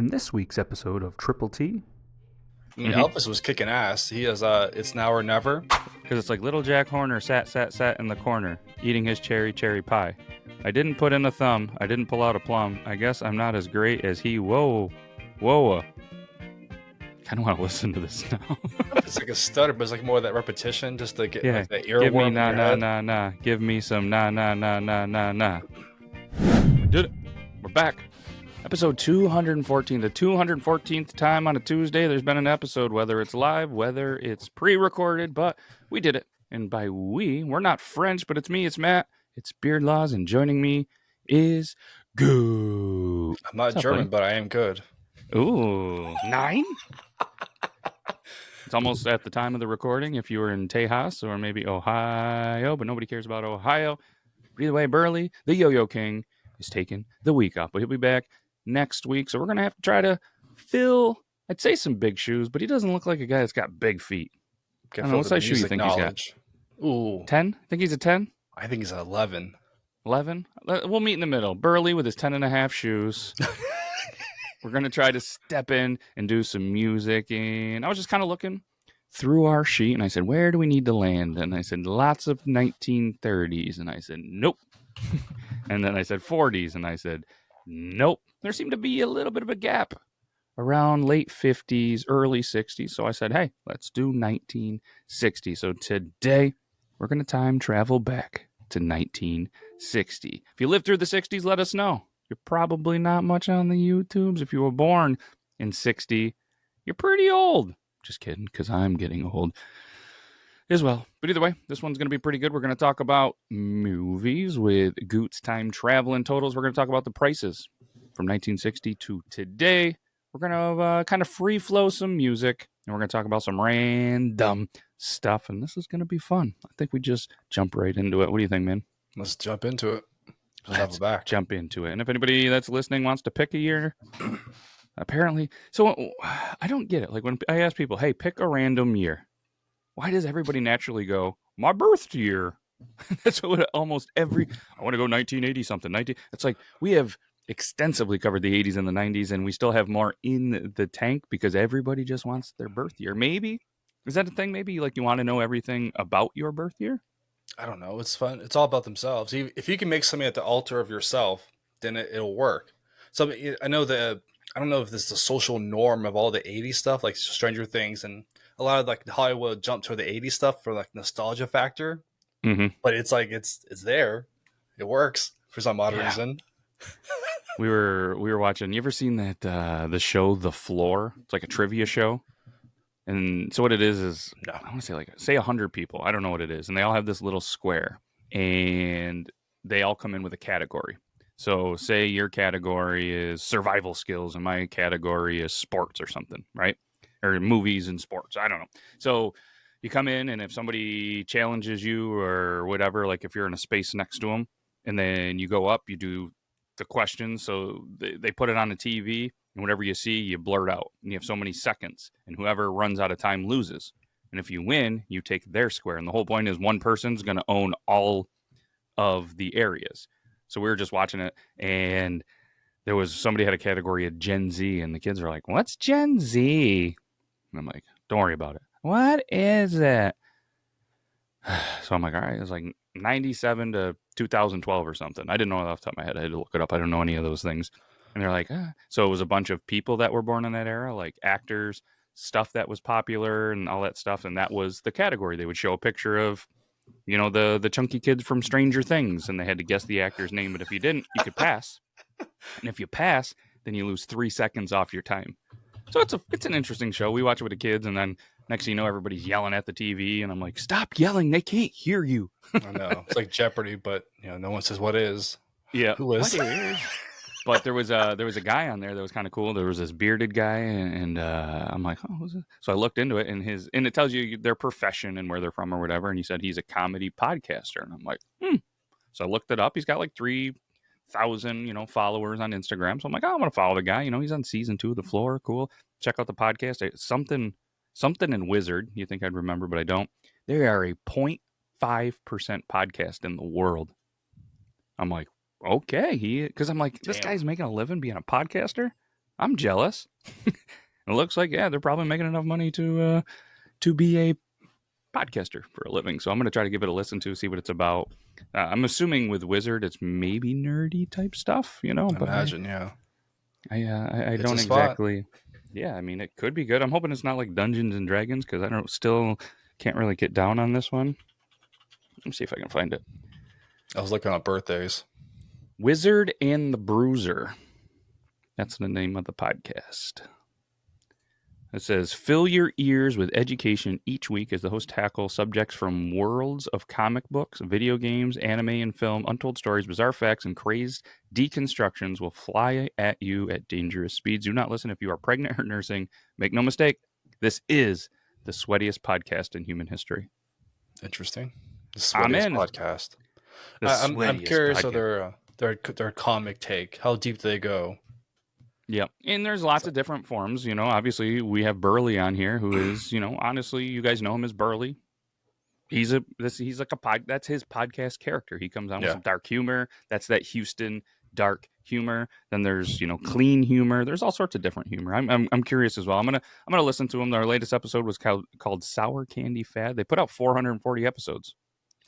In this week's episode of Triple T, Elvis was kicking ass. He is It's Now or Never. Because it's like little Jack Horner sat in the corner, eating his cherry pie. I didn't put in a thumb. I didn't pull out a plum. I guess I'm not as great as he. Whoa. Kind of want to listen to this now. It's like a stutter, but it's like more of that repetition, just to get like that earworm. Give me nah. Give me some nah. We did it. We're back. Episode 214, the 214th time on a Tuesday there's been an episode, whether it's live, whether it's pre-recorded, but we did it. And by we're not French, but it's me, it's Matt, it's Beard Laws, and joining me is Goo. I'm not German, but I am good. Ooh, 9? It's almost at the time of the recording if you were in Tejas or maybe Ohio, but nobody cares about Ohio. Either way, Burley, the Yo-Yo King, is taking the week off, but he'll be back next week, so we're going to have to try to fill, I'd say, some big shoes, but he doesn't look like a guy that's got big feet. I don't know, what size shoe you think he's got? Ooh. 10? Think he's a 10? I think he's an 11. 11? We'll meet in the middle. Burley with his 10 and a half shoes. We're going to try to step in and do some music, and I was just kind of looking through our sheet, and I said, where do we need to land? And I said, lots of 1930s, and I said, nope. And then I said 40s, and I said, nope. There seemed to be a little bit of a gap around late 50s, early 60s. So I said, hey, let's do 1960. So today we're going to time travel back to 1960. If you lived through the 60s, let us know. You're probably not much on the YouTubes. If you were born in 60, you're pretty old. Just kidding, because I'm getting old as well. But either way, this one's going to be pretty good. We're going to talk about movies with Gute Time Travel and Totals. We're going to talk about the prices from 1960 to today. We're going to kind of free flow some music, and we're going to talk about some random stuff, and this is going to be fun. I think we just jump right into it. What do you think, man? Let's jump into it. Let's jump into it. And if anybody that's listening wants to pick a year, apparently. So I don't get it. Like when I ask people, hey, pick a random year. Why does everybody naturally go, my birth year? That's what almost every, I want to go 1980 something. It's like we have extensively covered the 80s and the 90s, and we still have more in the tank because everybody just wants their birth year. Maybe. Is that a thing? Maybe like you want to know everything about your birth year? I don't know. It's fun. It's all about themselves. If you can make something at the altar of yourself, then it'll work. So I know I don't know if this is the social norm of all the 80s stuff, like Stranger Things, and a lot of like Hollywood jump to the 80s stuff for like nostalgia factor. Mm-hmm. But it's like it's there. It works for some odd reason. We were watching. You ever seen that the show The Floor? It's like a trivia show. And so what it is I want to say 100 people. I don't know what it is. And they all have this little square. And they all come in with a category. So say your category is survival skills and my category is sports or something, right? Or movies and sports. I don't know. So you come in, and if somebody challenges you or whatever, like if you're in a space next to them, and then you go up, you do the questions. So they put it on the TV. And whatever you see, you blurt out. And you have so many seconds. And whoever runs out of time loses. And if you win, you take their square. And the whole point is one person's going to own all of the areas. So we were just watching it. And there was somebody had a category of Gen Z. And the kids are like, what's Gen Z? And I'm like, don't worry about it. What is it? So I'm like, all right. It was like 97 to 2012 or something. I didn't know off the top of my head. I had to look it up. I don't know any of those things. And they're like, So it was a bunch of people that were born in that era, like actors, stuff that was popular and all that stuff. And that was the category. They would show a picture of, the chunky kids from Stranger Things, and they had to guess the actor's name. But if you didn't, you could pass. And if you pass, then you lose 3 seconds off your time. So it's an interesting show. We watch it with the kids, and then next thing you know, everybody's yelling at the TV. And I'm like, stop yelling. They can't hear you. I know. It's like Jeopardy, but no one says what is. Yeah. Who is? What is? But there was a guy on there that was kind of cool. There was this bearded guy, and I'm like, oh, who's it? So I looked into it, and it tells you their profession and where they're from or whatever. And he said he's a comedy podcaster, and I'm like, So I looked it up. He's got like 3,000 followers on Instagram. So I'm like, oh, I'm gonna follow the guy. He's on season 2 of The Floor. Cool. Check out the podcast. Something in Wizard. You think I'd remember, but I don't. They are a 0.5% podcast in the world. I'm like, okay, because I'm like, this guy's making a living being a podcaster. I'm jealous. It looks like, yeah, they're probably making enough money to be a podcaster for a living. So I'm going to try to give it a listen to, see what it's about. I'm assuming with Wizard, it's maybe nerdy type stuff, I but imagine, yeah. I It's don't a spot. exactly. Yeah, I mean, it could be good. I'm hoping it's not like Dungeons and Dragons because still can't really get down on this one. Let me see if I can find it. I was looking at birthdays. Wizard and the Bruiser. That's the name of the podcast. It says, fill your ears with education each week as the host tackle subjects from worlds of comic books, video games, anime and film, untold stories, bizarre facts, and crazed deconstructions will fly at you at dangerous speeds. Do not listen if you are pregnant or nursing. Make no mistake, this is the sweatiest podcast in human history. Interesting. The I'm sweatiest in. podcast. The I'm sweatiest curious podcast. of their comic take. How deep do they go? Yeah, and there's lots of different forms. Obviously we have Burley on here, who is, honestly, you guys know him as Burley. He's like that's his podcast character. He comes on with some dark humor. That's that Houston dark humor. Then there's clean humor. There's all sorts of different humor. I'm curious as well. I'm gonna listen to him. Their latest episode was called Sour Candy Fad. They put out 440 episodes,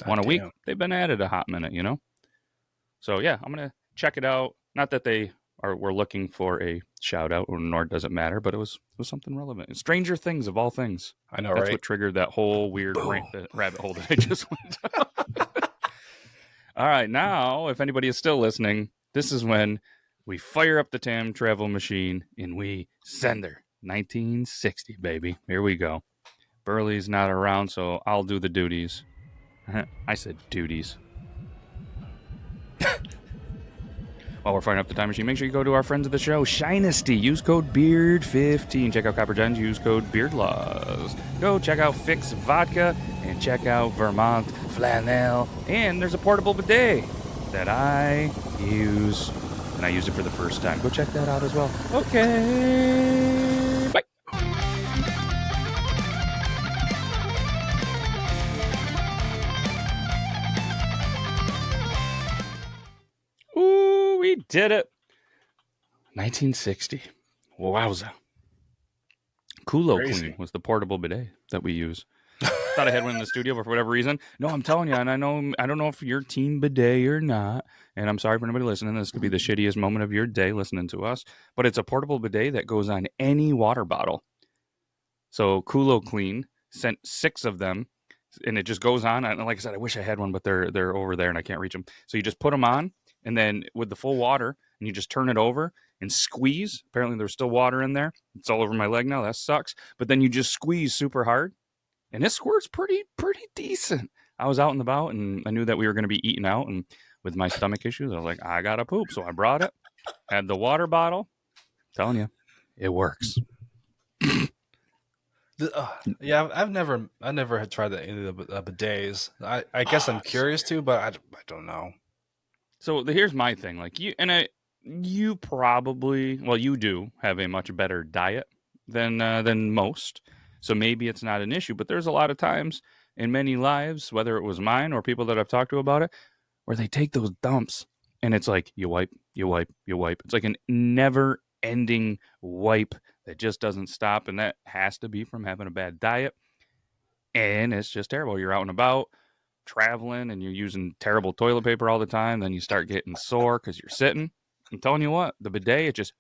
one a week. They've been at it a hot minute, So yeah, I'm gonna check it out. Not that we're looking for a shout out, nor does it matter, but it was something relevant. Stranger Things of all things. I know, That's right? what triggered that whole weird rabbit hole that I just went down. All right, now, if anybody is still listening, this is when we fire up the time travel machine and we send her. 1960, baby. Here we go. Burley's not around, so I'll do the duties. I said duties. While we're firing up the time machine, make sure you go to our friends of the show, Shinesty. Use code BEARD15. Check out Copper Gens. Use code BEARDLAWS. Go check out Fix Vodka and check out Vermont Flannel. And there's a portable bidet that I use, and I used it for the first time. Go check that out as well. Okay. Bye. Ooh, we did it. 1960. Wowza. Kulo Clean was the portable bidet that we use. Thought I had one in the studio, but for whatever reason, no, I'm telling you, and I don't know if you're team bidet or not, and I'm sorry for anybody listening. This could be the shittiest moment of your day listening to us, but it's a portable bidet that goes on any water bottle. So Kulo Clean sent 6 of them, and it just goes on. And like I said, I wish I had one, but they're over there and I can't reach them. So you just put them on, and then with the full water, and you just turn it over and squeeze. Apparently there's still water in there. It's all over my leg now. That sucks. But then you just squeeze super hard, and it squirts pretty decent. I was out and about, and I knew that we were going to be eating out, and with my stomach issues, I was like, I gotta poop. So I brought it, had the water bottle. I'm telling you, it works. Yeah, I've never had tried any of the bidets. I guess I'm curious to, but I don't know. So here's my thing. Like you probably, well, you do have a much better diet than most. So maybe it's not an issue, but there's a lot of times in many lives, whether it was mine or people that I've talked to about it, where they take those dumps and it's like you wipe. It's like an never ending wipe that just doesn't stop. And that has to be from having a bad diet. And it's just terrible. You're out and about traveling and you're using terrible toilet paper all the time. Then you start getting sore because you're sitting. I'm telling you what, the bidet, it just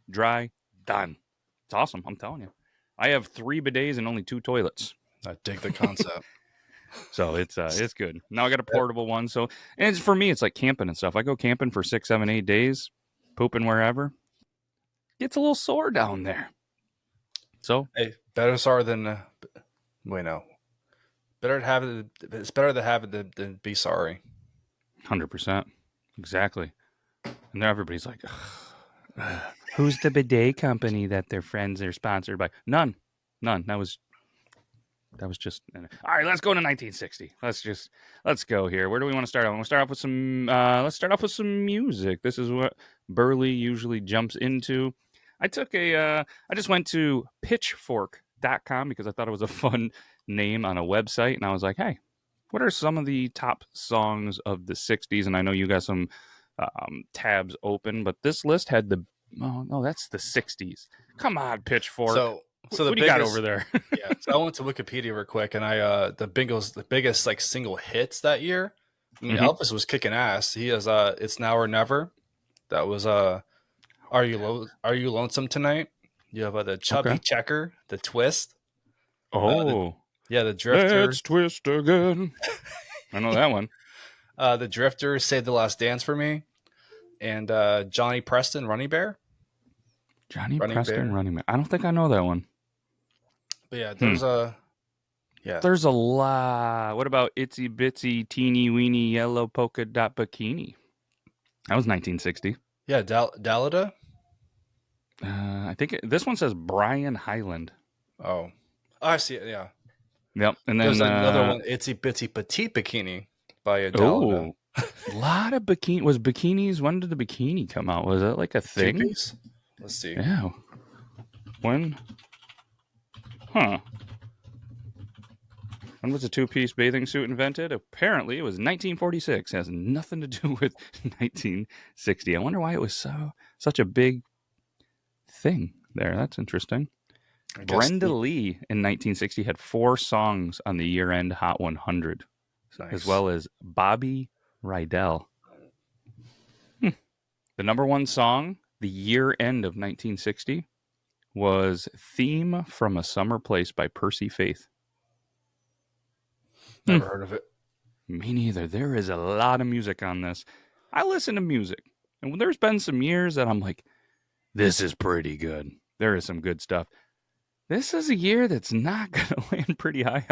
dry, done. It's awesome. I'm telling you. I have 3 bidets and only 2 toilets. I dig the concept. So it's good. Now I got a portable one. So, and for me, it's like camping and stuff. I go camping for 6, 7, 8 days, pooping wherever. Gets a little sore down there. So hey, better sorry than wait, no. Better to have it. It's better to have it than be sorry. 100%, exactly. And then everybody's like, "Who's the bidet company that their friends are sponsored by?" None. That was just all right. Let's go to 1960. Let's go here. Where do we want to start off? Let's start off with some music. This is what Burley usually jumps into. I just went to pitchfork.com because I thought it was a fun name on a website, and I was like, hey, what are some of the top songs of the 60s? And I know you got some tabs open, but this list had the Oh no, that's the '60s. Come on, Pitchfork. So the what do you got over there? Yeah, so I went to Wikipedia real quick, and I the biggest like single hits that year. I mean, Elvis was kicking ass. He has "It's Now or Never." That was Are you lonesome tonight? You have the Chubby Checker, the Twist. Oh, the Drifter. Let's twist again. I know that one. The Drifter, Save the Last Dance for Me, and Johnny Preston, Running Bear. Running Bear. I don't think I know that one. But yeah, there's There's a lot. What about Itsy Bitsy Teeny Weeny Yellow Polka Dot Bikini? That was 1960. Yeah, Dalida. I think this one says Brian Hyland. Oh, I see it. Yeah. Yep. And then there's another one, Itsy Bitsy Petite Bikini by Dalida. A lot of bikini. Was bikinis? When did the bikini come out? Was it like a thing? Two-piece? Let's see. Yeah. When? Huh. When was a two-piece bathing suit invented? Apparently, it was 1946. It has nothing to do with 1960. I wonder why it was such a big thing there. That's interesting. Brenda Lee in 1960 had 4 songs on the year-end Hot 100, as well as Bobby Rydell. The number one song, the year-end of 1960, was Theme from a Summer Place by Percy Faith. Never heard of it. Me neither. There is a lot of music on this. I listen to music, and there's been some years that I'm like, this is pretty good. There is some good stuff. This is a year that's not going to land pretty high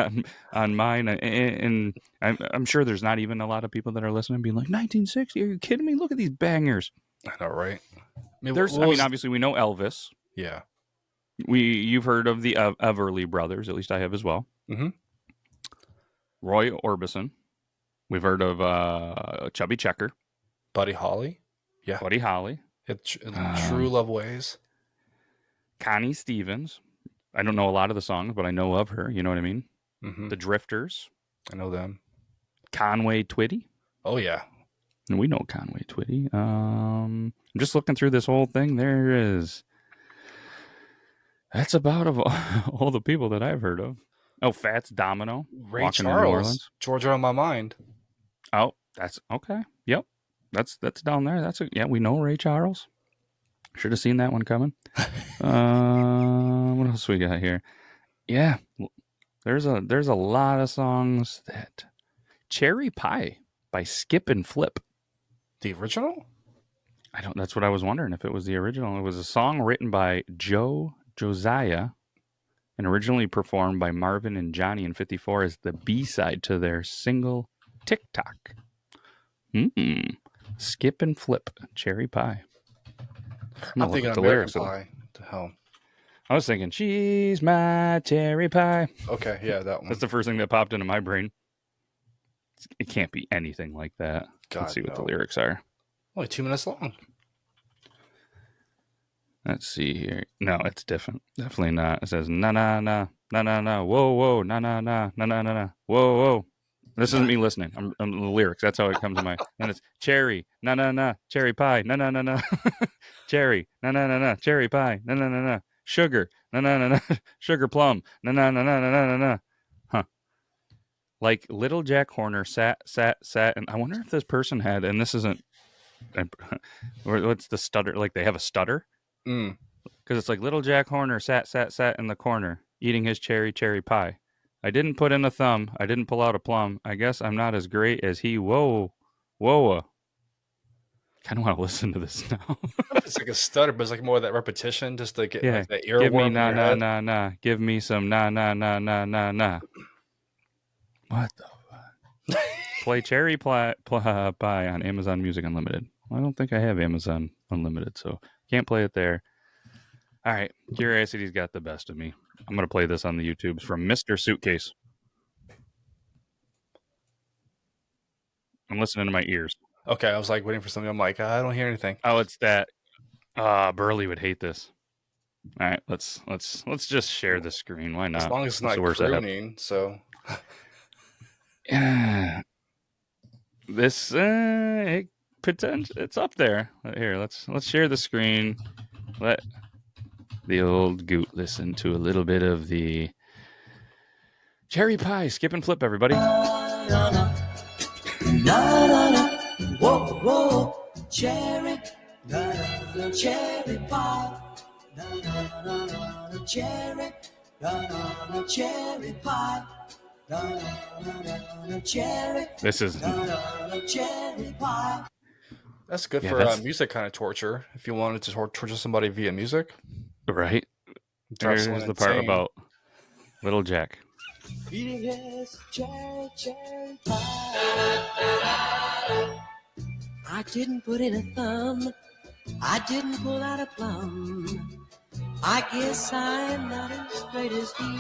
on mine, and I'm sure there's not even a lot of people that are listening being like, 1960, are you kidding me? Look at these bangers. I know, right? I mean, obviously we know Elvis. Yeah. You've heard of the Everly Brothers, at least I have as well. Mm-hmm. Roy Orbison. We've heard of Chubby Checker. Buddy Holly. Yeah. Buddy Holly. True Love Ways. Connie Stevens. I don't know a lot of the songs, but I know of her. You know what I mean? Mm-hmm. The Drifters. I know them. Conway Twitty. Oh, yeah. And we know Conway Twitty. I'm just looking through this whole thing. That's about all the people that I've heard of. Oh, Fats Domino. Ray Charles. Georgia on My Mind. Oh, that's okay. Yep. That's down there. We know Ray Charles. Should have seen that one coming. What else we got here? Yeah. There's a lot of songs that Cherry Pie by Skip and Flip. The original? That's what I was wondering if it was the original. It was a song written by Joe Josiah and originally performed by Marvin and Johnny in '54 as the B-side to their single TikTok. Skip and Flip, Cherry Pie. I'm thinking the American lyrics. Pie. The hell? I was thinking, she's my cherry pie. Okay, yeah, that one. That's the first thing that popped into my brain. It can't be anything like that. Let's see what the lyrics are. Only 2 minutes long. Let's see here. No, it's different. Definitely not. It says, na na na, na na na, whoa, whoa, na na na, na na na na, whoa, whoa. This isn't me listening. I'm the lyrics. That's how it comes to mind. And it's cherry, na na na, cherry pie, na na na na, cherry, na na na na, cherry pie, na na na na, sugar, na na na na, sugar plum, na na na na na na na. Huh. Like little Jack Horner sat, and I wonder if this person had, and this isn't, what's the stutter? Like they have a stutter? Because it's like little Jack Horner sat in the corner eating his cherry pie. I didn't put in a thumb. I didn't pull out a plum. I guess I'm not as great as he. Whoa. Kind of want to listen to this now. It's like a stutter, but it's like more of that repetition, just to get like that earworm. Give me na. Give me some na. What the fuck? Play Cherry Pie on Amazon Music Unlimited. I don't think I have Amazon Unlimited, so can't play it there. All right, Curiosity's got the best of me. I'm going to play this on the YouTubes from Mr. Suitcase. I'm listening to my ears. Okay, I was like waiting for something. I'm like, I don't hear anything. Oh, it's that. Burley would hate this. All right, let's just share the screen. Why not? As long as it's not crooning, so. Yeah. This it's up there. Here, let's share the screen. let the old Gute listen to a little bit of the cherry pie. Skip and flip, everybody. Whoa, whoa, cherry, cherry pie. Cherry, cherry pie. Cherry, This is cherry pie. That's good Yeah, for that's- music kind of torture. If you wanted to torture somebody via music, right. drive There's someone the part insane. about Little Jack. Yes, cherry, cherry pie. I didn't put in a thumb. I didn't pull out a plum. I guess I'm not as straight as he.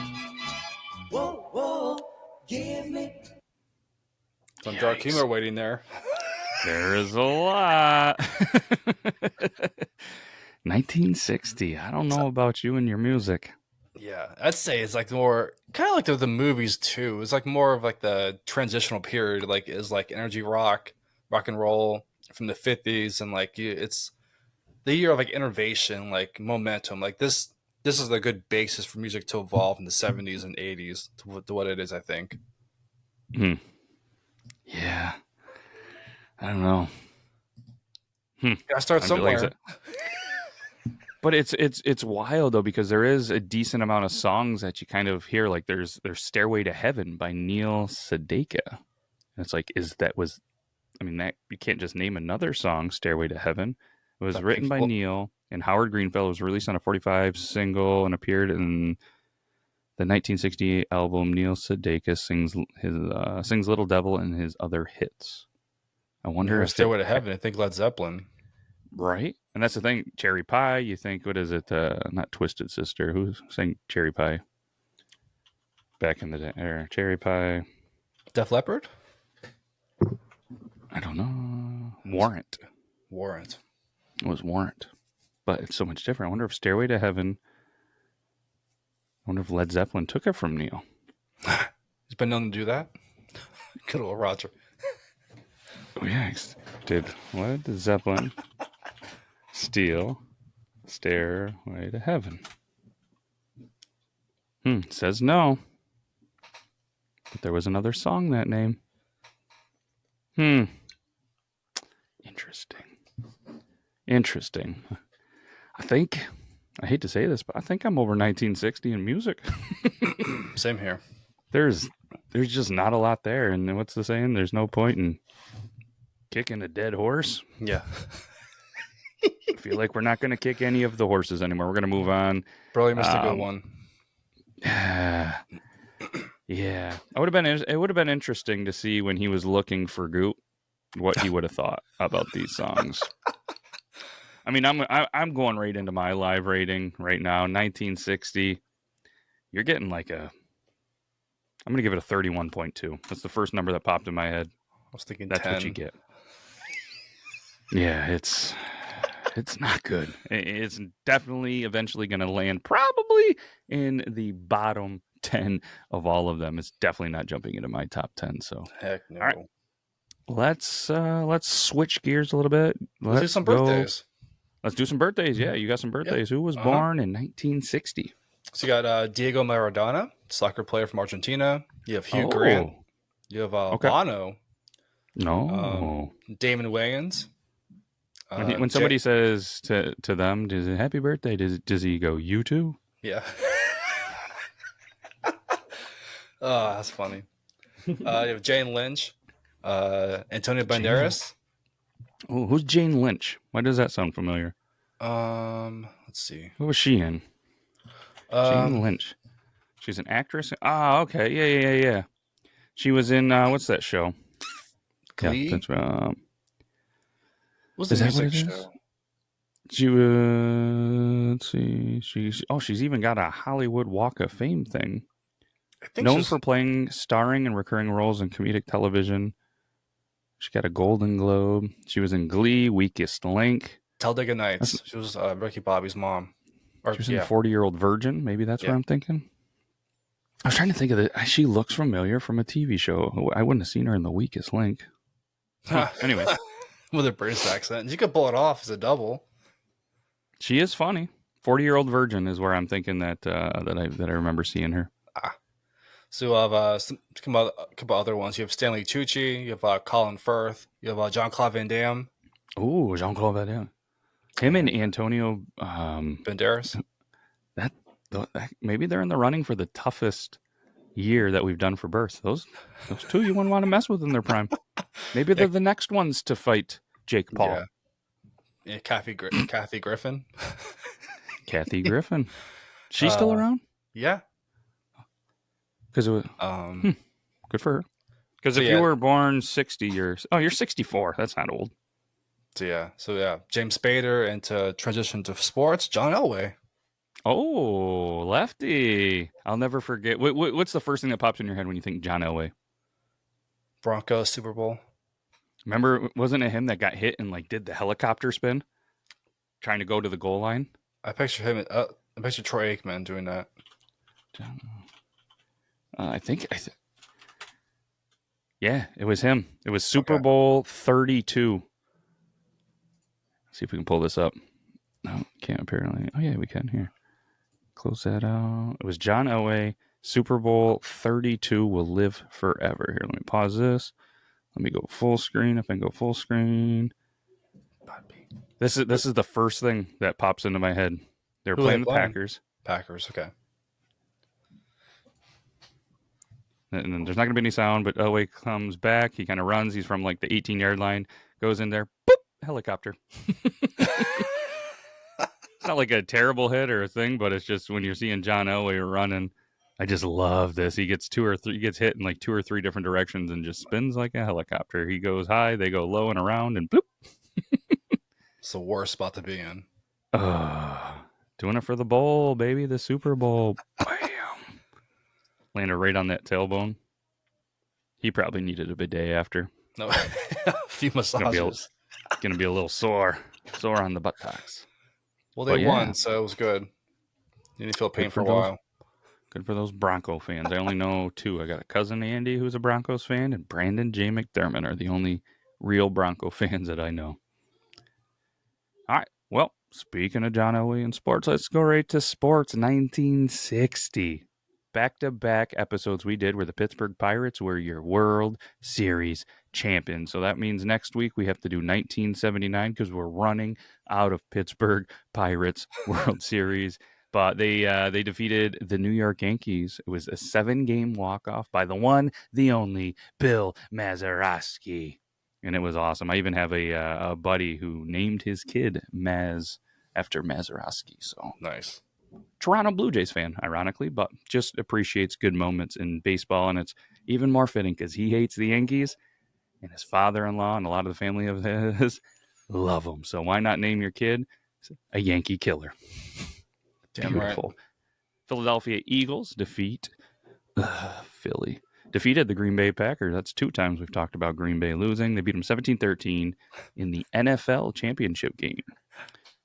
Whoa, whoa, give me. Some dark humor waiting there. There is a lot. 1960. I don't know about you and your music. Yeah, I'd say it's like more kind of like the movies too. It's like more of like the transitional period, like is like energy rock, rock and roll from the 50s, and like it's the year of like innovation, like momentum. Like this is a good basis for music to evolve in the 70s and 80s to what it is, I think. Yeah. I don't know. Gotta start I feel like somewhere. But it's wild though, because there is a decent amount of songs that you kind of hear. Like there's "Stairway to Heaven" by Neil Sedaka. And it's like, that you can't just name another song, "Stairway to Heaven." It was That written Pink by Floyd- Neil and Howard Greenfield. It was released on a 45 single and appeared in the 1968 album. Neil Sedaka sings "Little Devil" and his other hits. I wonder if Stairway to Heaven. I think Led Zeppelin. right? And that's the thing. Cherry Pie, you think, what is it? Not Twisted Sister. Who sang Cherry Pie back in the day? Or Cherry Pie. Def Leppard? I don't know. Warrant. It was Warrant. But it's so much different. I wonder if Stairway to Heaven, I wonder if Led Zeppelin took it from Neil. He's been known to do that. Good old Roger. Oh, yeah. Did Led Zeppelin steal Stairway to Heaven? Says no. But there was another song that name. Interesting. I hate to say this, but I think I'm over 1960 in music. Same here. There's just not a lot there. And what's the saying? There's no point in kicking a dead horse. Yeah. I feel like we're not going to kick any of the horses anymore. We're going to move on. Burley missed a good one. Yeah. It would have been interesting to see when he was looking for Gute what he would have thought about these songs. I mean, I'm going right into my live rating right now. 1960. You're getting like I'm going to give it a 31.2. That's the first number that popped in my head. I was thinking That's 10. what you get. Yeah, it's not good. It's definitely eventually going to land probably in the bottom 10 of all of them. It's definitely not jumping into my top 10. So Heck no. All right. Let's switch gears a little bit. Let's do some birthdays. Let's do some birthdays. Yeah, you got some birthdays. Who was born in 1960? So you got Diego Maradona, soccer player from Argentina. You have Hugh Grant. You have Bono. No. Damon Wayans. When somebody says to them, "Does it happy birthday?" Does he go, "You too"? Yeah. Oh, that's funny. You have Jane Lynch, Antonio Banderas. Oh, who's Jane Lynch? Why does that sound familiar? Let's see. What was she in? Jane Lynch. She's an actress. Ah, okay. Yeah. She was in what's that show? Glee. Yeah, that's What's is the that what music it is? show? She was. Let's see. She's even got a Hollywood Walk of Fame thing. I think Known she's- for starring and recurring roles in comedic television. She got a Golden Globe. She was in Glee, Weakest Link. Talladega Nights. She was Ricky Bobby's mom. Or, She was in 40-Year-Old Virgin. Maybe that's what Yeah. I'm thinking. I was trying to think of it. She looks familiar from a TV show. I wouldn't have seen her in The Weakest Link. Anyway. With a British accent. You could pull it off as a double. She is funny. 40-year-old virgin is where I'm thinking that I remember seeing her. So you have a couple other ones. You have Stanley Tucci. You have Colin Firth. You have Jean-Claude Van Damme. Ooh, Jean-Claude Van Damme. Him and Antonio Banderas. That maybe they're in the running for the toughest year that we've done for birth. Those two you wouldn't want to mess with in their prime. Maybe they're the next ones to fight Jake Paul. Yeah, Kathy Griffin. Kathy Griffin. She's still around? Yeah. Because it was good for her. Because if you were born 60 years, you're 64. That's not old. So James Spader, and to transition to sports, John Elway. Oh, lefty! I'll never forget. What's the first thing that pops in your head when you think John Elway? Broncos Super Bowl. Remember, wasn't it him that got hit and did the helicopter spin, trying to go to the goal line? I picture him. I picture Troy Aikman doing that. Yeah, it was him. It was Super Bowl 32. See if we can pull this up. No, can't apparently. Oh yeah, we can here. Close that out. It was John Elway. Super Bowl 32 will live forever. Here, let me pause this. Let me go full screen. If I can go full screen. This is the first thing that pops into my head. They're playing the Packers. Packers, okay. And then there's not going to be any sound, but Elway comes back. He kind of runs. He's from the 18-yard line. Goes in there. Boop! Helicopter. It's not like a terrible hit or a thing, but it's just when you're seeing John Elway running, I just love this. He gets he gets hit in 2 or 3 different directions and just spins like a helicopter. He goes high, they go low and around, and bloop. It's the worst spot to be in. Doing it for the bowl, baby, the Super Bowl. Bam. Landed right on that tailbone. He probably needed a bidet after. No, a few massages. Gonna be a little sore on the buttocks. Well, they won, so it was good. Didn't feel pain for a while. Good for those Bronco fans. I only know 2. I got a cousin, Andy, who's a Broncos fan, and Brandon J. McDermott are the only real Bronco fans that I know. All right. Well, speaking of John Elway and sports, let's go right to sports. 1960. Back-to-back episodes we did where the Pittsburgh Pirates were your World Series champions. So that means next week we have to do 1979 because we're running out of Pittsburgh Pirates World Series. But they defeated the New York Yankees. It was a 7-game walk-off by the one, the only, Bill Mazeroski. And it was awesome. I even have a buddy who named his kid Maz after Mazeroski. So nice. Toronto Blue Jays fan, ironically, but just appreciates good moments in baseball. And it's even more fitting because he hates the Yankees, and his father-in-law and a lot of the family of his love them. So why not name your kid a Yankee killer? Damn Beautiful. Right. Philadelphia Eagles defeated the Green Bay Packers. That's 2 times we've talked about Green Bay losing. They beat them 17-13 in the NFL championship game.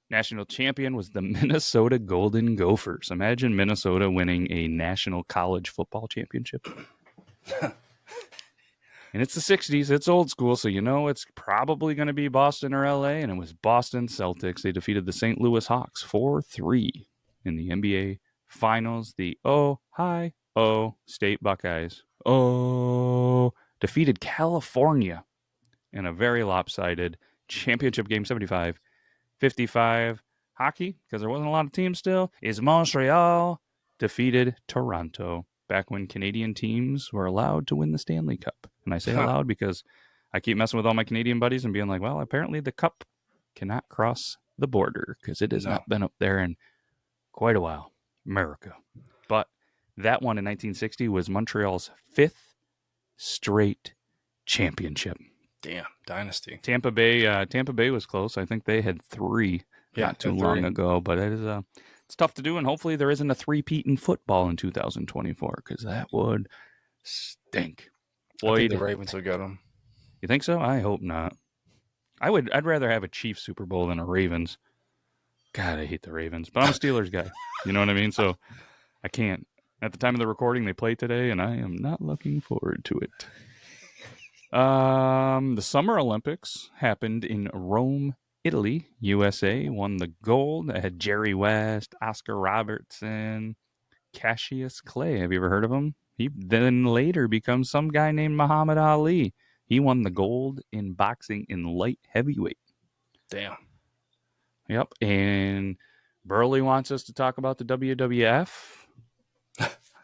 National champion was the Minnesota Golden Gophers. Imagine Minnesota winning a national college football championship. And it's the 60s. It's old school, so it's probably going to be Boston or LA, and it was Boston Celtics. They defeated the St. Louis Hawks 4-3 in the NBA Finals. The Ohio State Buckeyes defeated California in a very lopsided championship game, 75-55. Hockey, because there wasn't a lot of teams still, is Montreal defeated Toronto back when Canadian teams were allowed to win the Stanley Cup. And I say allowed because I keep messing with all my Canadian buddies and being like, well, apparently the cup cannot cross the border because it has not been up there in quite a while. America. But that one in 1960 was Montreal's 5th straight championship. Damn, dynasty. Tampa Bay was close. I think they had 3 not too long ago, but it is it's tough to do, and hopefully there isn't a 3-peat in football in 2024 because that would stink. Floyd, I think the Ravens will get them. You think so? I hope not. I'd rather have a Chiefs Super Bowl than a Ravens. God, I hate the Ravens, but I'm a Steelers guy. You know what I mean? So I can't. At the time of the recording, they play today, and I am not looking forward to it. The Summer Olympics happened in Rome, Italy, USA won the gold. They had Jerry West, Oscar Robertson, Cassius Clay. Have you ever heard of him? He then later becomes some guy named Muhammad Ali. He won the gold in boxing in light heavyweight. Damn. Yep. And Burley wants us to talk about the WWF.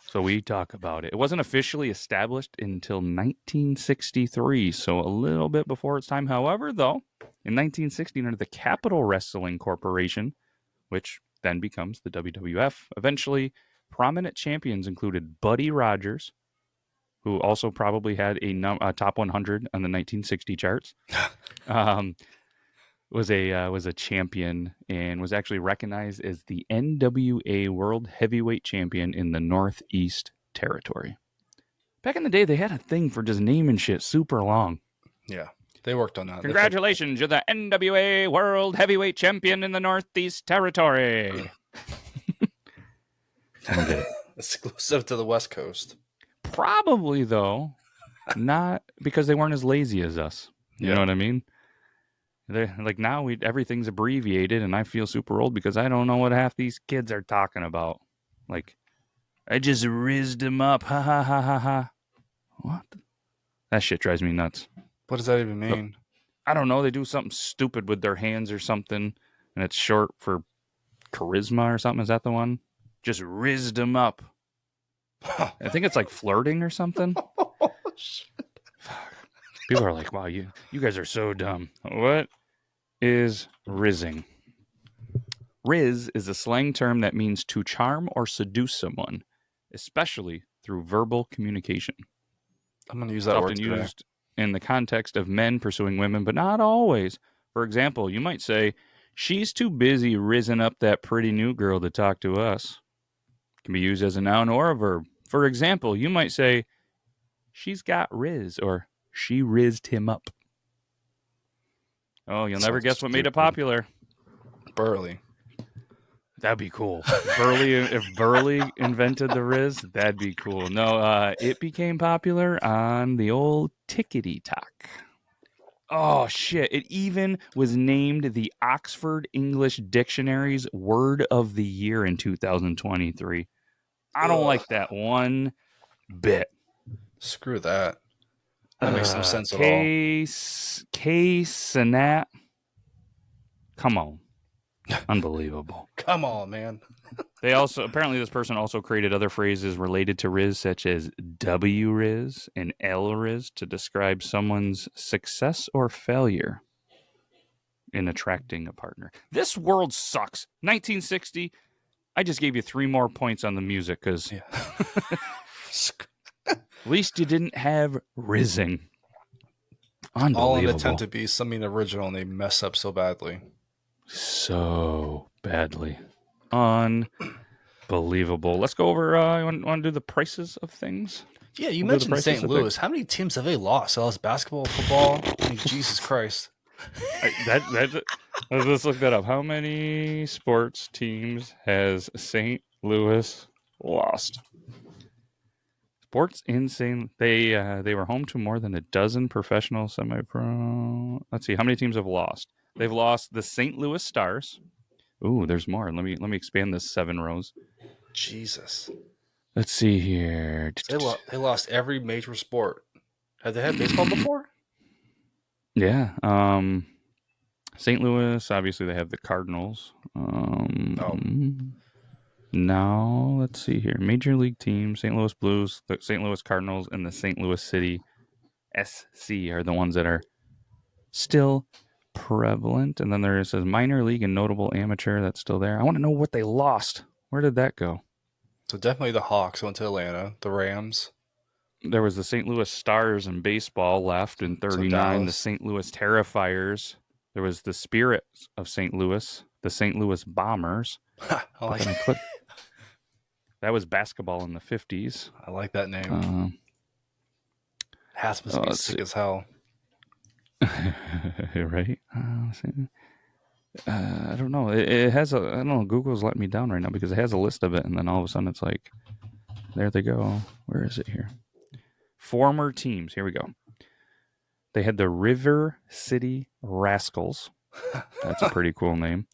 So we talk about it. It wasn't officially established until 1963, so a little bit before its time. However, though, in 1960, under the Capital Wrestling Corporation, which then becomes the WWF, eventually prominent champions included Buddy Rogers, who also probably had a top 100 on the 1960 charts. Was a champion and was actually recognized as the NWA World Heavyweight Champion in the Northeast Territory. Back in the day, they had a thing for just naming shit super long. Yeah, they worked on that. Congratulations, you're the NWA World Heavyweight Champion in the Northeast Territory. Exclusive to the West Coast. Probably, though, not because they weren't as lazy as us. You know what I mean? They're, like now, everything's abbreviated, and I feel super old because I don't know what half these kids are talking about. Like, I just rizzed him up. Ha ha ha ha ha. What? That shit drives me nuts. What does that even mean? I don't know. They do something stupid with their hands or something, and it's short for charisma or something. Is that the one? Just rizzed him up. I think it's like flirting or something. Oh, shit. People are like, wow, you guys are so dumb. What is rizzing? Rizz is a slang term that means to charm or seduce someone, especially through verbal communication. I'm going to use that word Often today. used in the context of men pursuing women, but not always. For example, you might say, she's too busy rizzing up that pretty new girl to talk to us. It can be used as a noun or a verb. For example, you might say, she's got riz, or she rizzed him up. Oh, you'll never guess what made it popular. Burley. That'd be cool. If Burley invented the riz, that'd be cool. No, it became popular on the old tickety tock. Oh, shit. It even was named the Oxford English Dictionary's Word of the Year in 2023. I don't like that one bit. Screw that. That makes no sense at all. K-Sinat. Come on. Unbelievable. Come on, man. They also, apparently this person also created other phrases related to Riz, such as W-Riz and L-Riz to describe someone's success or failure in attracting a partner. This world sucks. 1960, I just gave you 3 more points on the music because at least you didn't have rizzing. Unbelievable. All in an attempt to be something original, and they mess up so badly. So badly. Unbelievable. Let's go over, you want to do the prices of things? Yeah, you mentioned St. Louis. How many teams have they lost? They lost basketball, football? I mean, Jesus Christ. Let's look that up. How many sports teams has St. Louis lost? Sports insane. They were home to more than a dozen professional semi-pro. Let's see. How many teams have lost? They've lost the St. Louis Stars. Ooh, there's more. Let me expand this 7 rows. Jesus. Let's see here. They lost every major sport. Have they had baseball before? Yeah. St. Louis, obviously they have the Cardinals. Now, let's see here. Major league teams, St. Louis Blues, the St. Louis Cardinals, and the St. Louis City SC are the ones that are still prevalent. And then there says minor league and notable amateur. That's still there. I want to know what they lost. Where did that go? So definitely the Hawks went to Atlanta. The Rams. There was the St. Louis Stars in baseball left in 39. The St. Louis Terrifiers. There was the Spirits of St. Louis. The St. Louis Bombers. I like that. That was basketball in the 50s. I like that name. Hats must be sick as hell. Right? I don't know. It has I don't know. Google's letting me down right now because it has a list of it, and then all of a sudden it's like, there they go. Where is it here? Former teams. Here we go. They had the River City Rascals, That's a pretty cool name.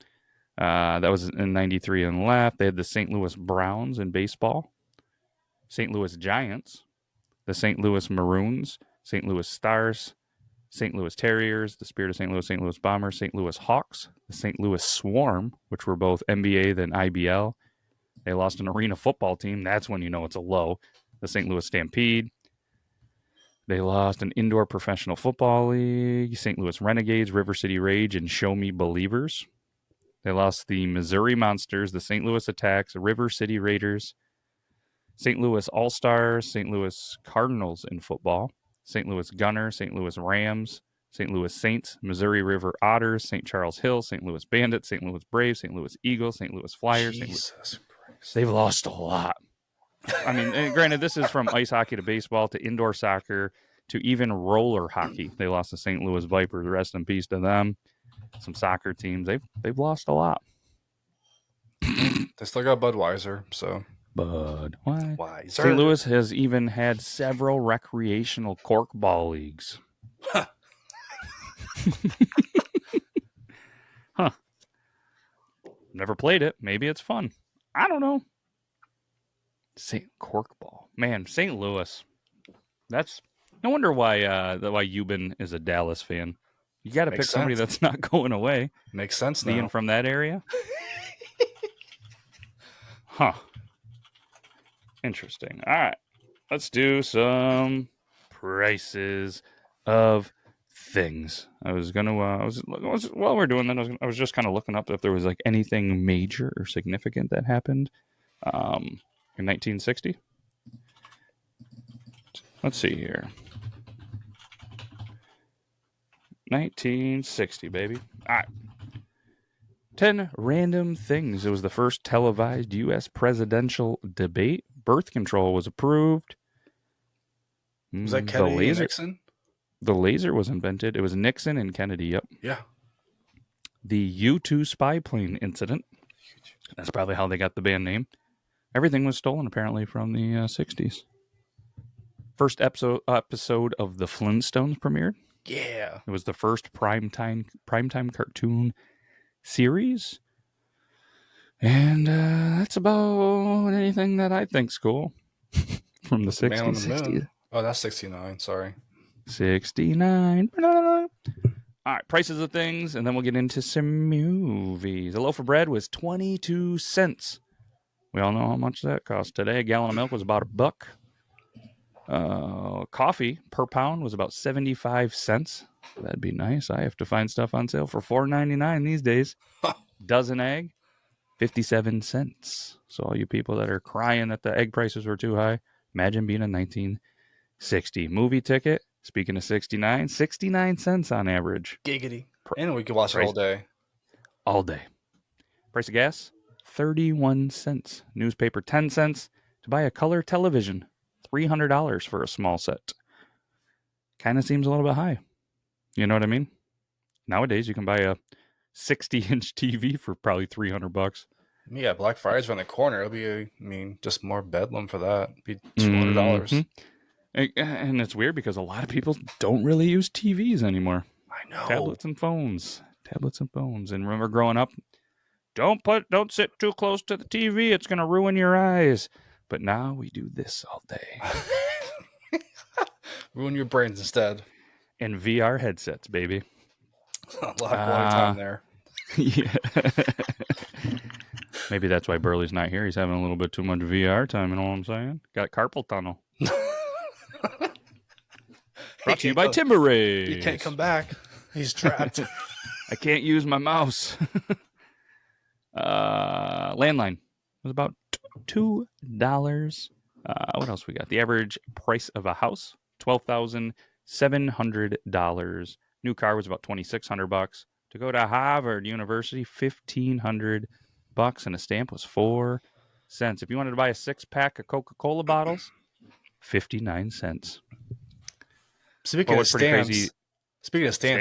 That was in 93 on the left. They had the St. Louis Browns in baseball, St. Louis Giants, the St. Louis Maroons, St. Louis Stars, St. Louis Terriers, the Spirit of St. Louis Bombers, St. Louis Hawks, the St. Louis Swarm, which were both NBA then IBL. They lost an arena football team. That's when you know it's a low. The St. Louis Stampede. They lost an indoor professional football league, St. Louis Renegades, River City Rage, and Show Me Believers. They lost the Missouri Monsters, the St. Louis Attacks, River City Raiders, St. Louis All-Stars, St. Louis Cardinals in football, St. Louis Gunners, St. Louis Rams, St. Louis Saints, Missouri River Otters, St. Charles Hill, St. Louis Bandits, St. Louis Braves, St. Louis Eagles, St. Louis Flyers. Jesus Christ. They've lost a lot. I mean, and granted, this is from ice hockey to baseball to indoor soccer to even roller hockey. They lost the St. Louis Vipers. Rest in peace to them. Some soccer teams. They've lost a lot. They still got Budweiser, so. Budweiser. St. Louis has even had several recreational corkball leagues. Huh. Never played it. Maybe it's fun. I don't know. Corkball. Man, St. Louis. That's no wonder why Euban is a Dallas fan. You got to pick somebody that's not going away. Makes sense now. Being from that area. Huh. Interesting. All right. Let's do some prices of things. I was gonna. While we're doing that, I was just kind of looking up if there was like anything major or significant that happened in 1960. Let's see here. 1960, baby. All right. 10 random things. It was the first televised U.S. presidential debate. Birth control was approved. Was that Kennedy and Nixon? The laser was invented. It was Nixon and Kennedy, yep. Yeah. The U-2 spy plane incident. That's probably how they got the band name. Everything was stolen, apparently, from the 60s. First episode of The Flintstones premiered. Yeah. It was the first primetime cartoon series. And that's about anything that I think's cool from the 60s. Man on the Moon. Oh, that's 69. Sorry. 69. All right, prices of things, and then we'll get into some movies. A loaf of bread was 22 cents. We all know how much that cost today. A gallon of milk was about $1. Coffee per pound was about 75 cents. That'd be nice. I have to find stuff on sale for $4.99 these days. Dozen egg, 57 cents. So all you people that are crying that the egg prices were too high, imagine being in 1960. Movie ticket, speaking of 69 cents on average. Giggity. And we could watch it all day. All day. Price of gas, 31 cents. Newspaper, 10 cents. To buy a color television, $300 for a small set. Kind of seems a little bit high. You know what I mean? Nowadays, you can buy a 60-inch TV for probably $300. Yeah, Black Friday's around the corner. It'll be, just more bedlam for that. It'd be $200. Mm-hmm. And it's weird because a lot of people don't really use TVs anymore. I know. Tablets and phones. And remember growing up, don't sit too close to the TV. It's going to ruin your eyes. But now we do this all day. Ruin your brains instead. And VR headsets, baby. A lot of quality time there. Yeah. Maybe that's why Burley's not here. He's having a little bit too much VR time, you know what I'm saying? Got carpal tunnel. Brought to you by Timber-Rays. He can't come back. He's trapped. I can't use my mouse. Landline was about $2. What else we got? The average price of a house, $12,700. New car was about $2,600. To go to Harvard University, $1,500, and a stamp was 4 cents. If you wanted to buy a 6-pack of Coca-Cola bottles, 59 cents. Speaking of stamps,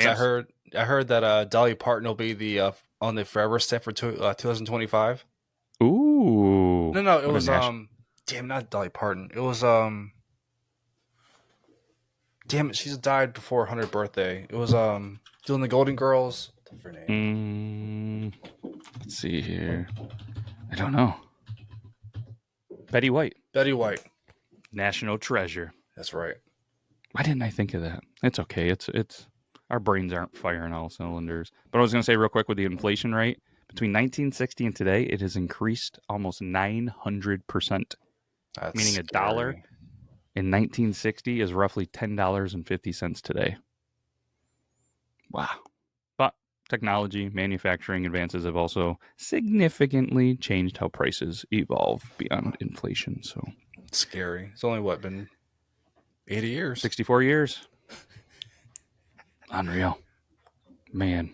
I heard that Dolly Parton will be on the forever stamp for 2025. Ooh. No, it was not Dolly Parton. It was damn it, she's died before her 100th birthday. It was doing the Golden Girls. Different name. Let's see here. I don't know. Betty White. Betty White. National Treasure. That's right. Why didn't I think of that? It's okay. It's our brains aren't firing all cylinders. But I was going to say real quick with the inflation rate, between 1960 and today, it has increased almost 900%. That's meaning a scary. dollar in 1960 is roughly $10.50 today. Wow. But technology, manufacturing advances have also significantly changed how prices evolve beyond inflation. So It's scary. It's only been 80 years. 64 years. Unreal. Man.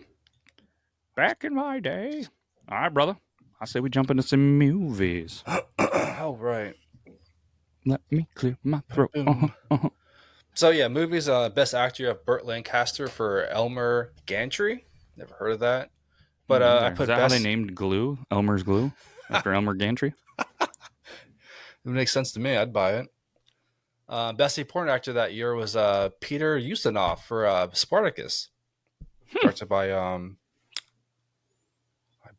Back in my day. All right, brother. I say we jump into some movies. Oh, right. Let me clear my throat. Boom. So, yeah, movies. Best actor, you have Burt Lancaster for Elmer Gantry. Never heard of that. But I put Is that best... how they named Glue? Elmer's Glue? After Elmer Gantry? It makes sense to me. I'd buy it. Best supporting actor that year was Peter Ustinov for Spartacus. Directed by... my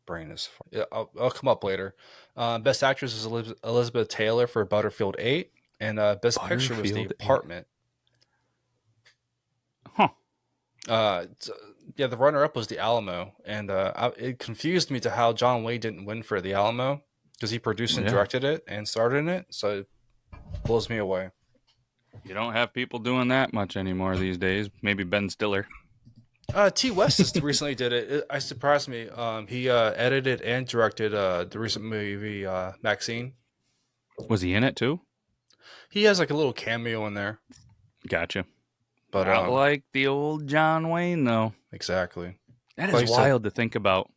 brain is... Yeah, I'll come up later. Best actress is Elizabeth Taylor for Butterfield 8. And best picture was The Apartment. Huh. Yeah, the runner-up was The Alamo. And it confused me to how John Wayne didn't win for The Alamo. Because he produced and directed it and starred in it. So it blows me away. You don't have people doing that much anymore these days. Maybe Ben Stiller. T. West just recently did it. It surprised me. He edited and directed the recent movie Maxine. Was he in it too? He has like a little cameo in there. Gotcha. But Not like the old John Wayne, though. Exactly. That Like is you said. wild to think about.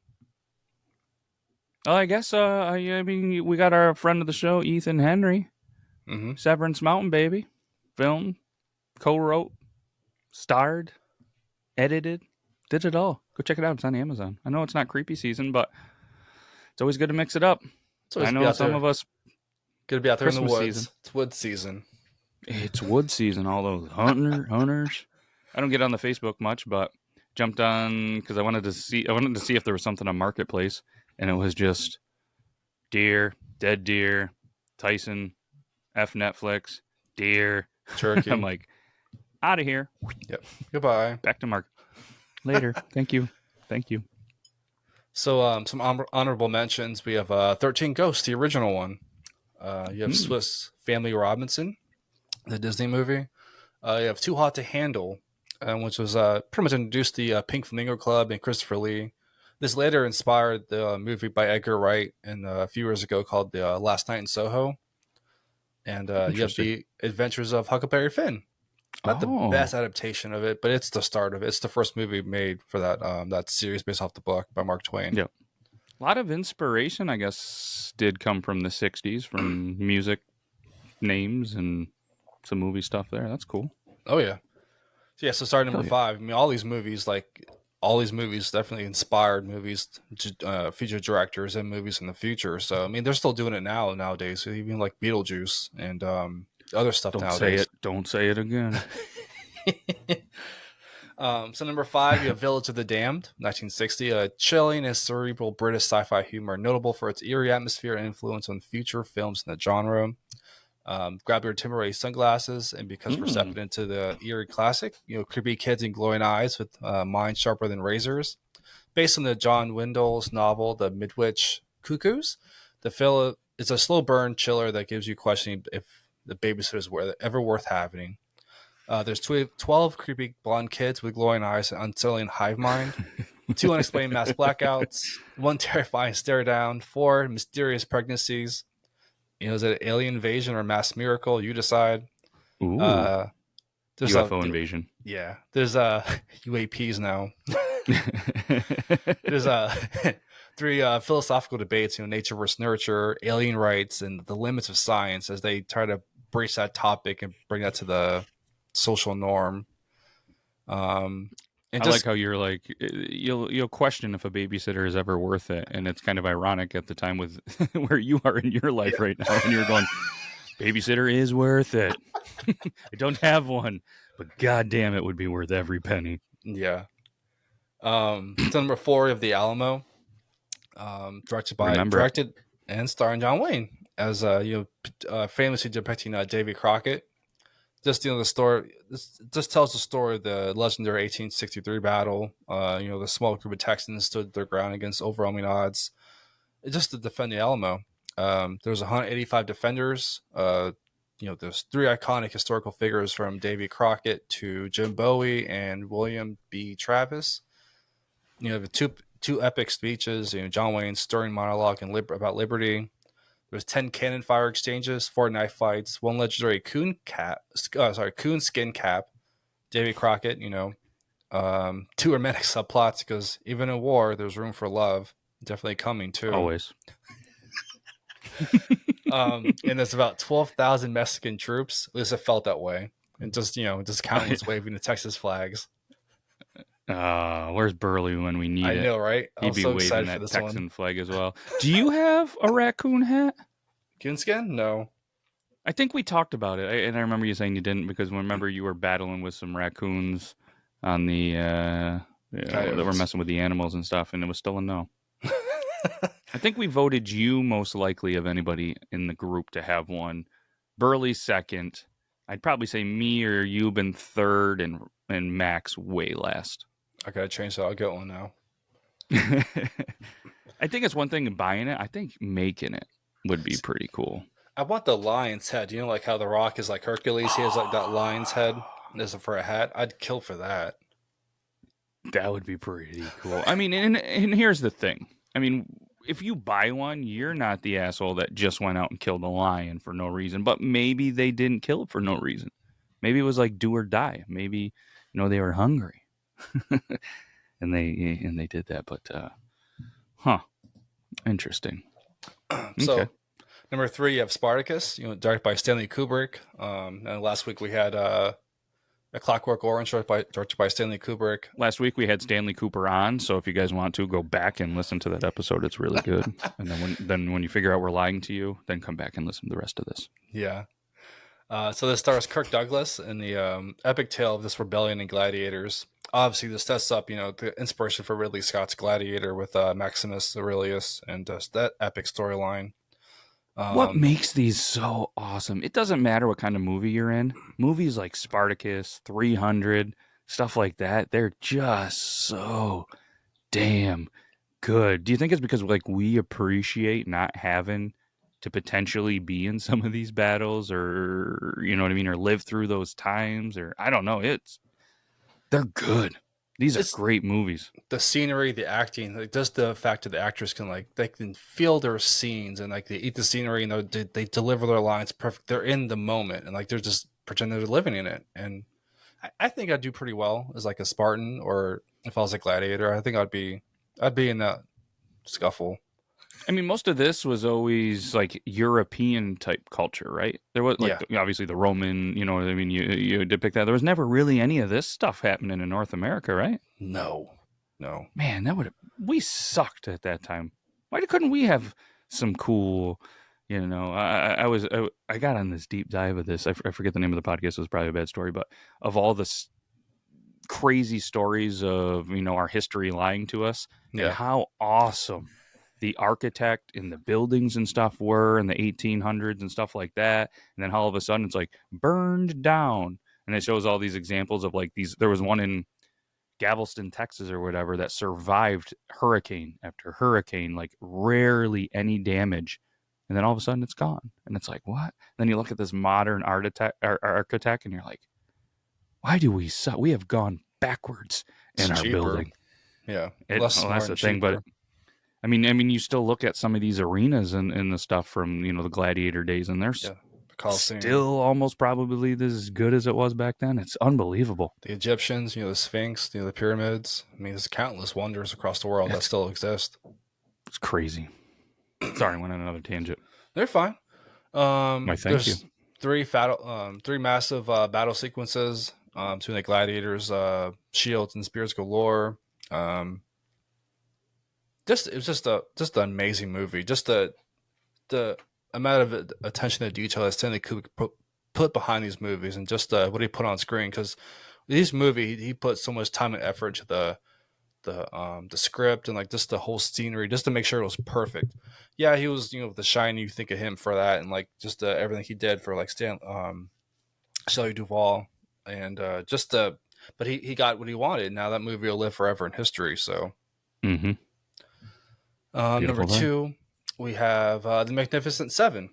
Well, I guess, I mean, we got our friend of the show, Ethan Henry. Mm-hmm. Severance Mountain, baby. Filmed, co-wrote, starred, edited, did it all. Go check it out. It's on Amazon. I know it's not creepy season, but it's always good to mix it up. I know some of us... Gonna be out there in Christmas the woods. season. It's wood season. It's wood season, all those hunters. I don't get on the Facebook much, but jumped on because I wanted to see if there was something on Marketplace, and it was just deer, dead deer, Tyson, F Netflix, deer. Turkey. I'm like, out of here. Yep. Goodbye. Back to Mark. Later. Thank you. So some honorable mentions. We have 13 Ghosts, the original one. You have Swiss Family Robinson, the Disney movie. You have Too Hot to Handle, which was pretty much introduced the Pink Flamingo Club and Christopher Lee. This later inspired the movie by Edgar Wright a few years ago called The Last Night in Soho. And you have The Adventures of Huckleberry Finn. Not the best adaptation of it, but it's the start of it. It's the first movie made for that series based off the book by Mark Twain. Yep. A lot of inspiration, I guess, did come from the 60s, from music names and some movie stuff there. That's cool. Oh, yeah. So starting number 5. I mean, all these movies definitely inspired movies to future directors and movies in the future. So, I mean, they're still doing it nowadays. Even like Beetlejuice and other stuff nowadays. Don't say it again. So number 5, you have Village of the Damned, 1960. A chilling and cerebral British sci-fi humor, notable for its eerie atmosphere and influence on future films in the genre. Grab your Tim Ray sunglasses, and because we're stepping into the eerie classic, creepy kids and glowing eyes with minds sharper than razors. Based on the John Windle's novel, The Midwich Cuckoos, the film is a slow burn chiller that gives you questioning if the babysitter is ever worth having. There's 12 creepy blonde kids with glowing eyes and unsettling hive mind, 2 unexplained mass blackouts, 1 terrifying stare down, 4 mysterious pregnancies. Is it an alien invasion or a mass miracle? You decide. Ooh. There's UFO invasion. Yeah. There's UAPs now. There's 3 philosophical debates, nature versus nurture, alien rights, and the limits of science as they try to brace that topic and bring that to the social norm. I like how you're like, you'll question if a babysitter is ever worth it, and it's kind of ironic at the time with where you are in your life right now, and you're going, babysitter is worth it. I don't have one, but goddamn, it would be worth every penny. Yeah. So number 4 of The Alamo, Remember it. directed and starring John Wayne as famously depicting Davy Crockett. Just the story. This just tells the story of the legendary 1863 battle. The small group of Texans stood their ground against overwhelming odds, just to defend the Alamo. There's 185 defenders. There's 3 iconic historical figures from Davy Crockett to Jim Bowie and William B. Travis. The two epic speeches. John Wayne's stirring monologue about liberty. There's 10 cannon fire exchanges, 4 knife fights, 1 legendary coon skin cap. Davy Crockett. 2 romantic subplots, because even in war, there's room for love. Definitely coming too. Always. And there's about 12,000 Mexican troops. At least it felt that way. And just countless waving the Texas flags. Where's Burley when we need it? I know, right? He'd be waving that Texan flag as well. Do you have a raccoon hat? Coonskin? No. I think we talked about it, and I remember you saying you didn't, because remember you were battling with some raccoons on the that were messing with the animals and stuff, and it was still a no. I think we voted you most likely of anybody in the group to have one. Burley second. I'd probably say me or you been third, and Max way last. I gotta change that. I'll get one now. I think it's one thing in buying it. I think making it would be pretty cool. I want the lion's head. Like how The Rock is like Hercules? He has like that lion's head as for a hat. I'd kill for that. That would be pretty cool. I mean, and here's the thing. I mean, if you buy one, you're not the asshole that just went out and killed a lion for no reason. But maybe they didn't kill it for no reason. Maybe it was like do or die. Maybe they were hungry, and they did that. But interesting. So, okay. Number 3, you have Spartacus. Directed by Stanley Kubrick. And last week we had A Clockwork Orange, directed by Stanley Kubrick. Last week we had Stanley Cooper on, so if you guys want to go back and listen to that episode, it's really good. And then when you figure out we're lying to you, then come back and listen to the rest of this. Yeah. So this stars Kirk Douglas in the epic tale of this rebellion and gladiators. Obviously, this sets up, the inspiration for Ridley Scott's Gladiator with Maximus Aurelius and that epic storyline. What makes these so awesome? It doesn't matter what kind of movie you're in. Movies like Spartacus, 300, stuff like that, they're just so damn good. Do you think it's because we appreciate not having to potentially be in some of these battles, or you know what I mean, or live through those times, or I don't know. They're good. These are great movies. The scenery, the acting, just the fact that the actors can they can feel their scenes, and they eat the scenery, and they deliver their lines perfect. They're in the moment, and they're just pretending they're living in it. And I think I'd do pretty well as a Spartan, or if I was a gladiator, I think I'd be in that scuffle. I mean, most of this was always European type culture, right? There was obviously the Roman, you know what I mean? You depict that. There was never really any of this stuff happening in North America, right? No. Man, we sucked at that time. Why couldn't we have some cool, I got on this deep dive of this. I forget the name of the podcast. It was probably a bad story, but of all the crazy stories of, our history lying to us, and how awesome the architect and the buildings and stuff were in the 1800s and stuff like that. And then all of a sudden it's burned down. And it shows all these examples of these. There was one in Galveston, Texas or whatever that survived hurricane after hurricane, rarely any damage. And then all of a sudden it's gone. And it's what? And then you look at this modern architect and you're why do we suck? We have gone backwards in our building. Yeah. That's the thing. But I mean, you still look at some of these arenas and the stuff from, the gladiator days, and they're still almost probably as good as it was back then. It's unbelievable. The Egyptians, the Sphinx, the pyramids. I mean, there's countless wonders across the world that still exist. It's crazy. Sorry, I went on another tangent. They're fine. Thank you. Three massive battle sequences between the gladiators, shields and spears galore. It was just an amazing movie. Just the amount of attention to detail that Stanley Kubrick put behind these movies, and just what he put on screen. Because these movies, he put so much time and effort into the the script and like just the whole scenery, just to make sure it was perfect. Yeah, he was, you know, the shine. You think of him for that, and like just everything he did for like Shelley Duvall, and but he got what he wanted. Now that movie will live forever in history. So, Mm-hmm. number two, we have The Magnificent Seven.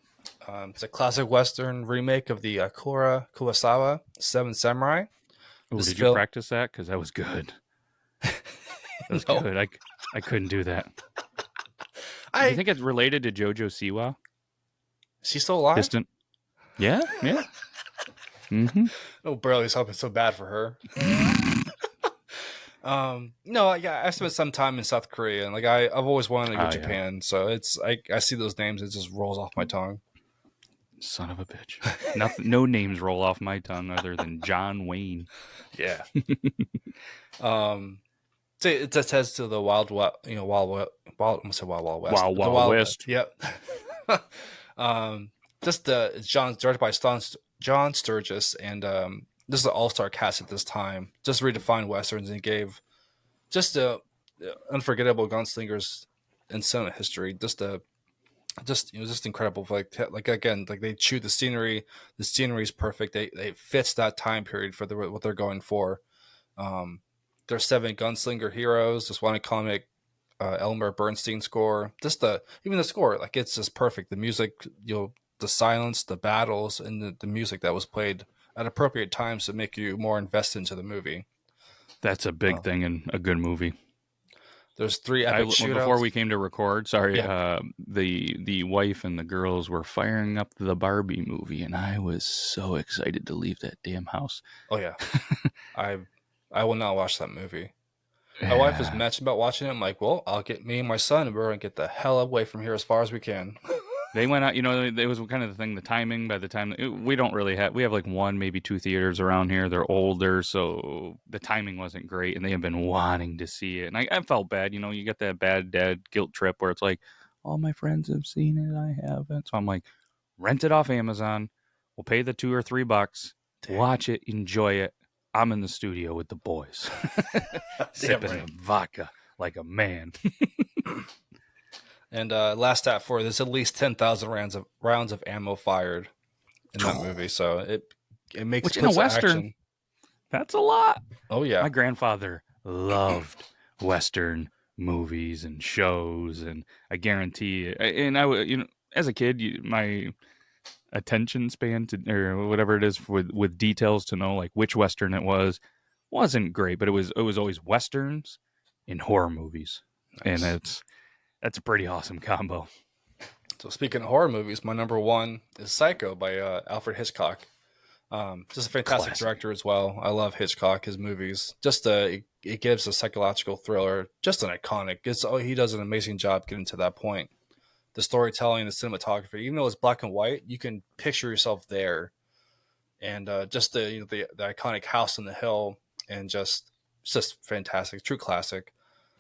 It's a classic Western remake of the Akira Kurosawa Seven Samurai. Oh, This did film- you practice that? Because that was good. That was No. good. I couldn't do that. Do I you think it's related to JoJo Siwa? is she still alive? Distant. Yeah. Mm-hmm. Oh, Burley's hoping so bad for her. No, yeah, I spent some time in South Korea, and like I've always wanted to go to Japan, so it's I see those names, it just rolls off my tongue. Son of a bitch. Nothing. No names roll off my tongue other than John Wayne. Yeah. So it just heads to the Wild West. I'm gonna say Wild West. Wild The Wild West. Yep. It's directed by John Sturgis, and this is an all-star cast at this time. Just redefined westerns and gave just unforgettable gunslingers in cinema history. Just incredible. Like again, like they chew the scenery. The scenery is perfect. They fits that time period for what they're going for. There's 7 gunslinger heroes. This one iconic Elmer Bernstein score. Even the score, like it's just perfect. The music, the silence, the battles, and the music that was played at appropriate times to make you more invested into the movie. That's a big thing in a good movie. There's 3 epic shootouts. Before we came to record, sorry, Yeah. The wife and the girls were firing up the Barbie movie, and I was so excited to leave that damn house. Oh yeah, I will not watch that movie. My wife has mentioned about watching it. I'm like, well, I'll get me and my son, and we're gonna get the hell away from here as far as we can. They went out, it was kind of the thing, the timing. By the time we have like 1, maybe 2 theaters around here. They're older, so the timing wasn't great, and they have been wanting to see it. And I felt bad, you get that bad dad guilt trip where it's like, all my friends have seen it, I haven't. So I'm like, rent it off Amazon. We'll pay the $2 or $3, watch it, enjoy it. I'm in the studio with the boys, sipping right. vodka like a man. And last stat for there's at least 10,000 rounds of ammo fired in that movie, so it makes Which in a Western, action. That's a lot. Oh yeah, My grandfather loved Western movies and shows, and I guarantee, and as a kid, my attention span or whatever it is with details to know like which Western it wasn't great, but it was always Westerns and horror movies. Nice. And that's a pretty awesome combo. So speaking of horror movies, my number 1 is Psycho by Alfred Hitchcock. Just a fantastic director as well. I love Hitchcock, his movies. Just it gives a psychological thriller, just an iconic. He does an amazing job getting to that point. The storytelling, the cinematography, even though it's black and white, you can picture yourself there. And just the iconic house on the hill, and just fantastic, true classic.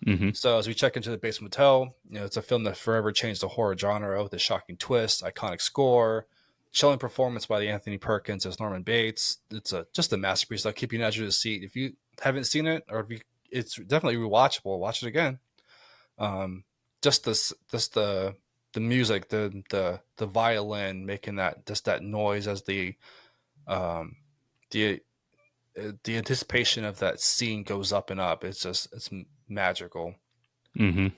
Mm-hmm. So as we check into the Basement Motel, it's a film that forever changed the horror genre with a shocking twist, iconic score, chilling performance by the Anthony Perkins as Norman Bates. It's just a masterpiece that'll keep you on the edge of the seat. If you haven't seen it, or it's definitely rewatchable. Watch it again. Just the music, the violin making that noise as the anticipation of that scene goes up and up. It's magical. Mm-hmm.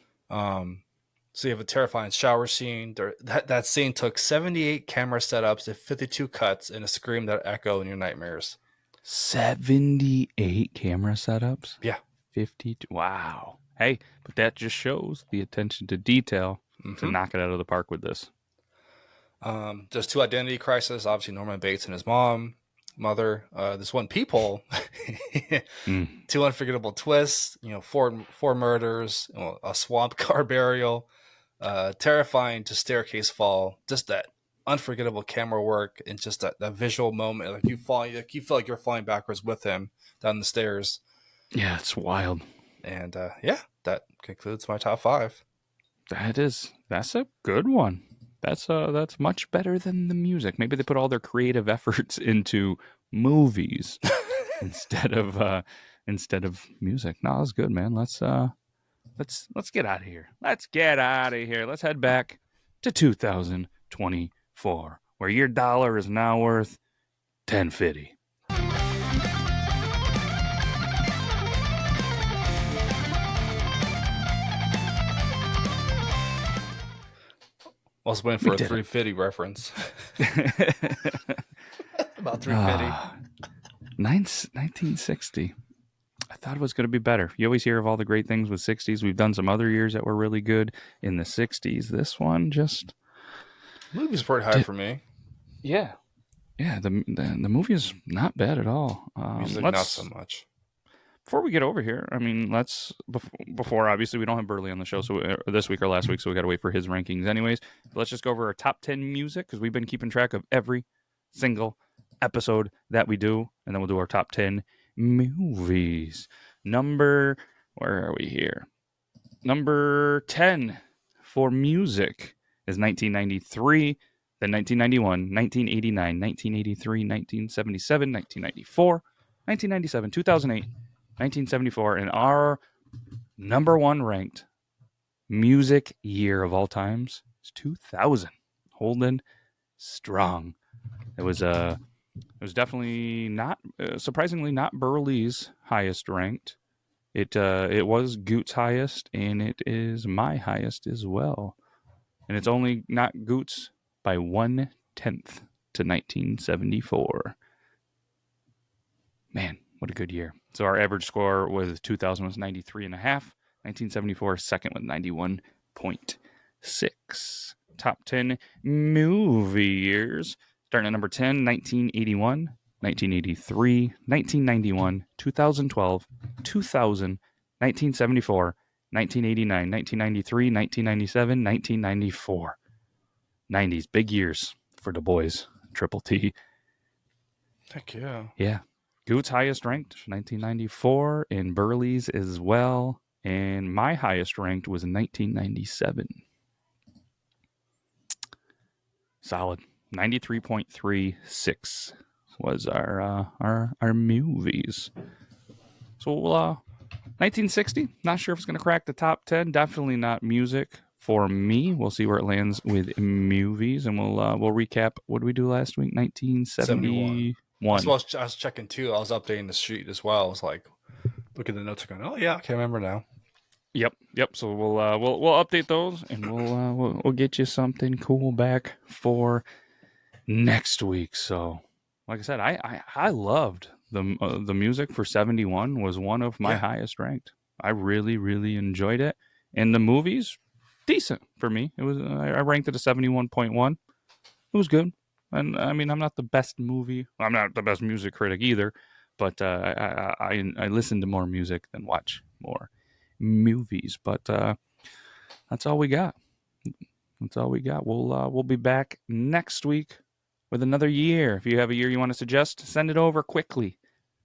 So you have a terrifying shower scene. That scene took 78 camera setups and 52 cuts and a scream that echo in your nightmares. 78 camera setups? Yeah. 52. Wow. Hey, but that just shows the attention to detail to knock it out of the park with this. There's 2 identity crises. Obviously, Norman Bates and his mother. This one peephole. 2 unforgettable twists. 4 murders. A swamp car burial. Terrifying to staircase fall. Just that unforgettable camera work, and just that visual moment. Like you feel like you're falling backwards with him down the stairs. Yeah, it's wild. And that concludes my top 5. That's a good one. That's much better than the music. Maybe they put all their creative efforts into movies instead of instead of music. No, that's good, man. Let's get out of here. Let's get out of here. Let's head back to 2024, where your dollar is now worth $10.50. I was waiting for a 350 reference. About 350. 1960. I thought it was going to be better. You always hear of all the great things with 60s. We've done some other years that were really good in the 60s. This one just... The movie's pretty high for me. Yeah. Yeah, the movie is not bad at all. Music, not so much. Before we get over here, I mean, before obviously we don't have Burley on the show this week or last week, so we got to wait for his rankings anyways. But let's just go over our top 10 music, because we've been keeping track of every single episode that we do, and then we'll do our top 10 movies. Where are we here? Number 10 for music is 1993, then 1991, 1989, 1983, 1977, 1994, 1997, 2008, 1974, and our number one ranked music year of all times is 2000, holding strong. It was definitely not, surprisingly not Burley's highest ranked. It was Gute's highest, and it is my highest as well. And it's only not Gute's by 1/10 to 1974. Man, what a good year. So our average score with 2000 was 93.5. 1974 second with 91.6. Top 10 movie years. Starting at number 10, 1981, 1983, 1991, 2012, 2000, 1974, 1989, 1993, 1997, 1994. 90s, big years for the boys. Triple T. Heck yeah. Yeah. Gute's highest ranked, 1994, and Burley's as well. And my highest ranked was in 1997. Solid. 93.36 was our movies. So 1960, not sure if it's going to crack the top 10. Definitely not music for me. We'll see where it lands with movies, and we'll recap. What did we do last week? 1971. I was checking too. I was updating the sheet as well. I was like, look at the notes, going, oh yeah, I can remember now. Yep. So we'll update those, and we'll get you something cool back for next week. So, like I said, I loved the music for 71. Was one of my highest ranked. I really, really enjoyed it, and the movies, decent for me. It was I ranked it a 71.1. It was good. And I mean, I'm not the best music critic either, but I listen to more music than watch more movies. But that's all we got. We'll be back next week with another year. If you have a year you want to suggest, send it over quickly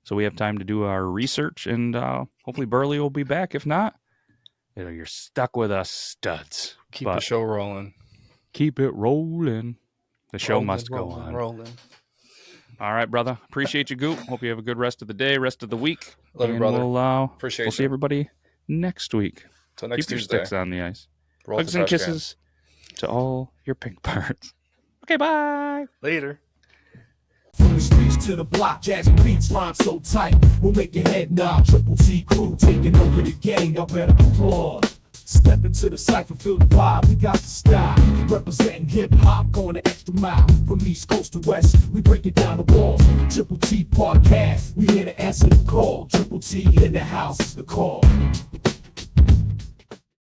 so we have time to do our research, and hopefully Burley will be back. If not, you're stuck with us studs. Keep the show rolling. Keep it rolling. The show must go on. Rolling. All right, brother. Appreciate you, Goop. Hope you have a good rest of the day, rest of the week. Love you, brother. We'll see everybody next week. Till next Keep Tuesday. Your sticks on the ice. Roll Hugs and kisses to all your pink parts. Okay, bye. Later. From the streets to the block, jazzy beats rhyme so tight, we'll make your head nod. Triple T crew taking over the game, y'all better applaud. Step into the cypher, feel the vibe, we got the style. Representing hip-hop, going the extra mile. From east coast to west, we break it down the walls. Triple T Podcast, we here to answer the call. Triple T in the house is the call.